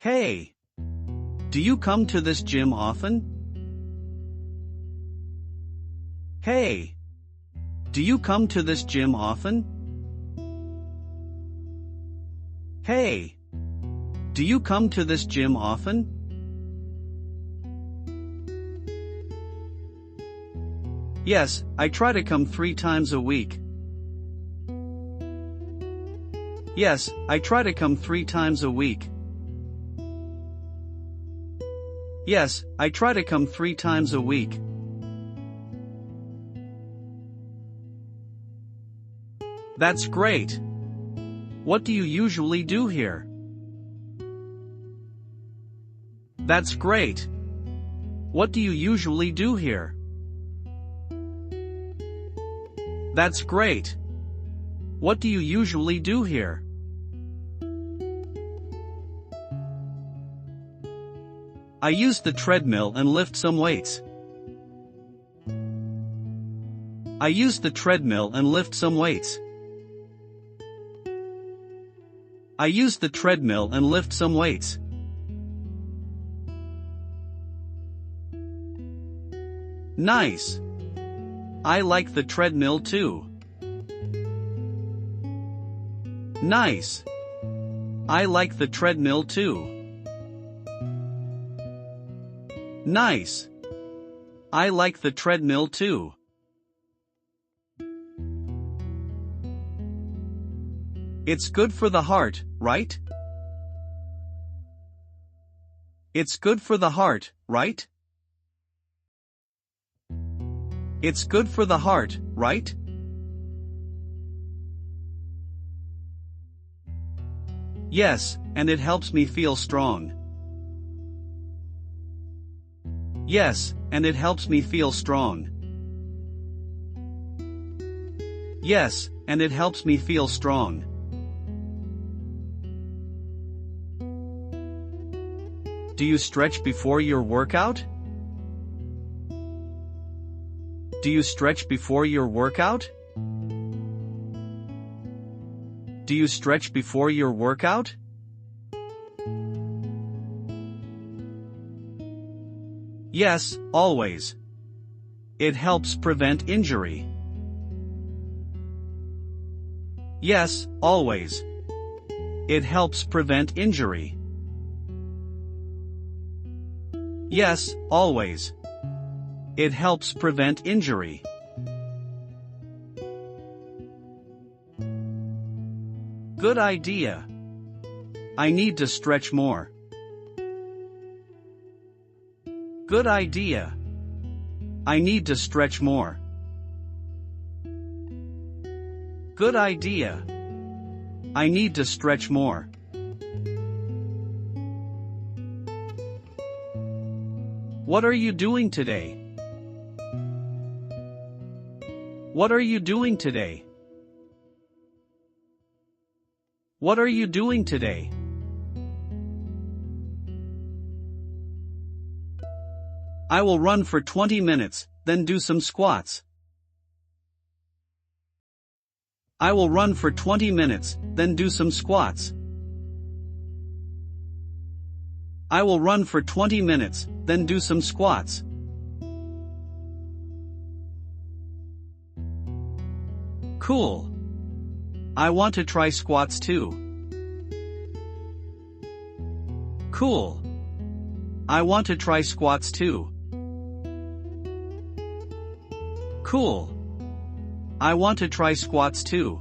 Hey, do you come to this gym often? Hey, do you come to this gym often? Hey, do you come to this gym often? Yes, I try to come 3 times a week. Yes, I try to come 3 times a week. Yes, I try to come 3 times a week. That's great. What do you usually do here? That's great. What do you usually do here? That's great. What do you usually do here? I use the treadmill and lift some weights. I use the treadmill and lift some weights. I use the treadmill and lift some weights. Nice. I like the treadmill too. Nice. I like the treadmill too. Nice. I like the treadmill too. It's good for the heart, right? It's good for the heart, right? It's good for the heart, right? Yes, and it helps me feel strong. Yes, and it helps me feel strong. Yes, and it helps me feel strong. Do you stretch before your workout? Do you stretch before your workout? Do you stretch before your workout? Yes, always. It helps prevent injury. Yes, always. It helps prevent injury. Yes, always. It helps prevent injury. Good idea. I need to stretch more. Good idea. I need to stretch more. Good idea. I need to stretch more. What are you doing today? What are you doing today? What are you doing today? I will run for 20 minutes, then do some squats. I will run for 20 minutes, then do some squats. I will run for 20 minutes, then do some squats. Cool. I want to try squats too. Cool. I want to try squats too. Cool. I want to try squats too.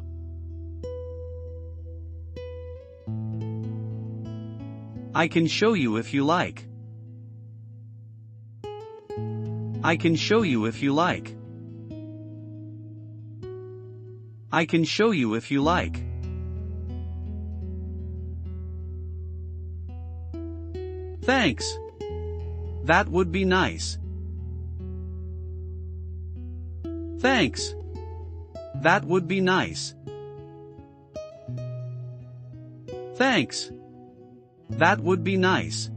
I can show you if you like. I can show you if you like. I can show you if you like. Thanks. That would be nice. Thanks. That would be nice. Thanks. That would be nice.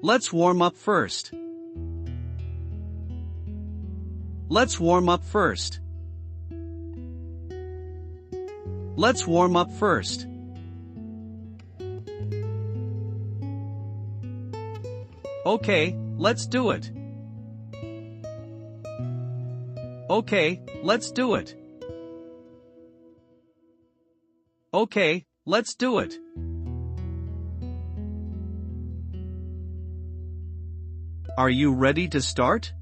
Let's warm up first. Let's warm up first. Let's warm up first. Okay, let's do it. Okay, let's do it. Okay, let's do it. Are you ready to start?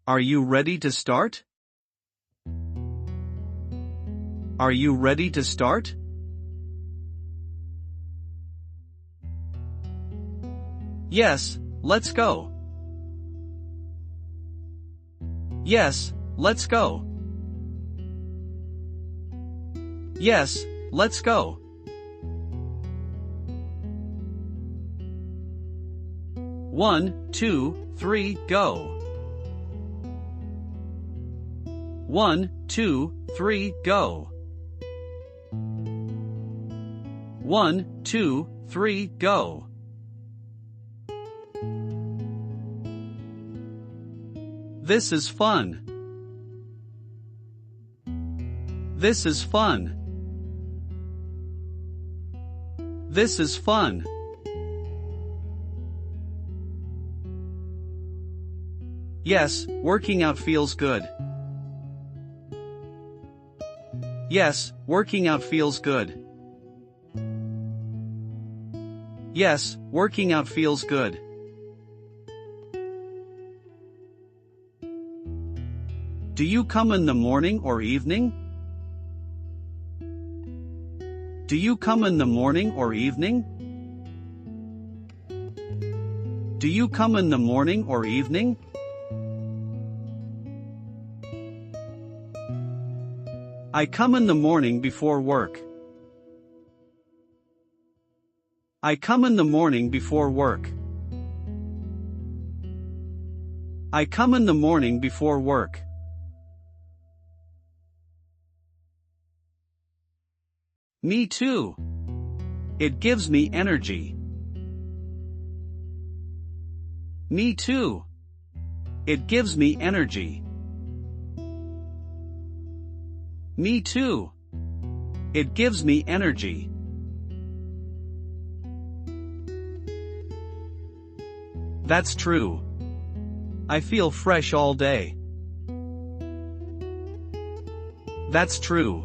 Are you ready to start? Are you ready to start? Yes, let's go. Yes, let's go. Yes, let's go. One, two, three, go. 1, 2, 3, go. 1, 2, 3, go. This is fun. This is fun. This is fun. Yes, working out feels good. Yes, working out feels good. Yes, working out feels good. Do you come in the morning or evening? Do you come in the morning or evening? Do you come in the morning or evening? I come in the morning before work. I come in the morning before work. I come in the morning before work. Me too. It gives me energy. Me too. It gives me energy. Me too. It gives me energy. That's true. I feel fresh all day. That's true.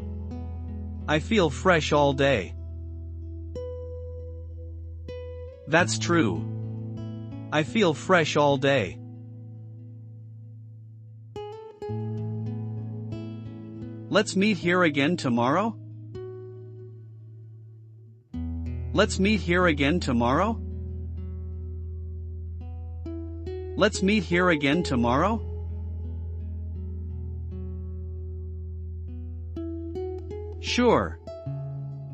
I feel fresh all day. That's true. I feel fresh all day. Let's meet here again tomorrow? Let's meet here again tomorrow? Let's meet here again tomorrow? Sure.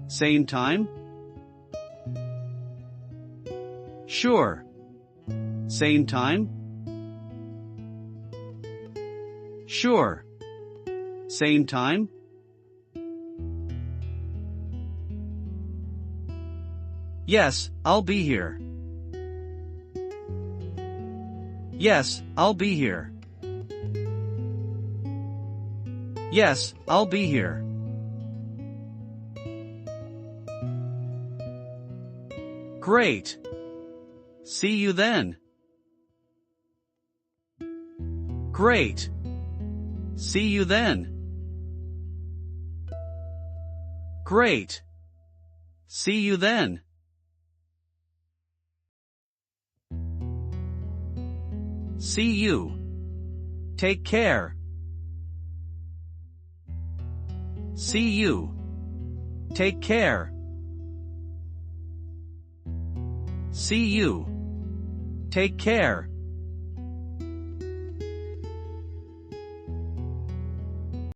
Same time? Sure. Same time? Sure. Same time? Yes, I'll be here. Yes, I'll be here. Yes, I'll be here. Great. See you then. Great. See you then. Great. See you then. See you. Take care. See you. Take care. See you. Take care.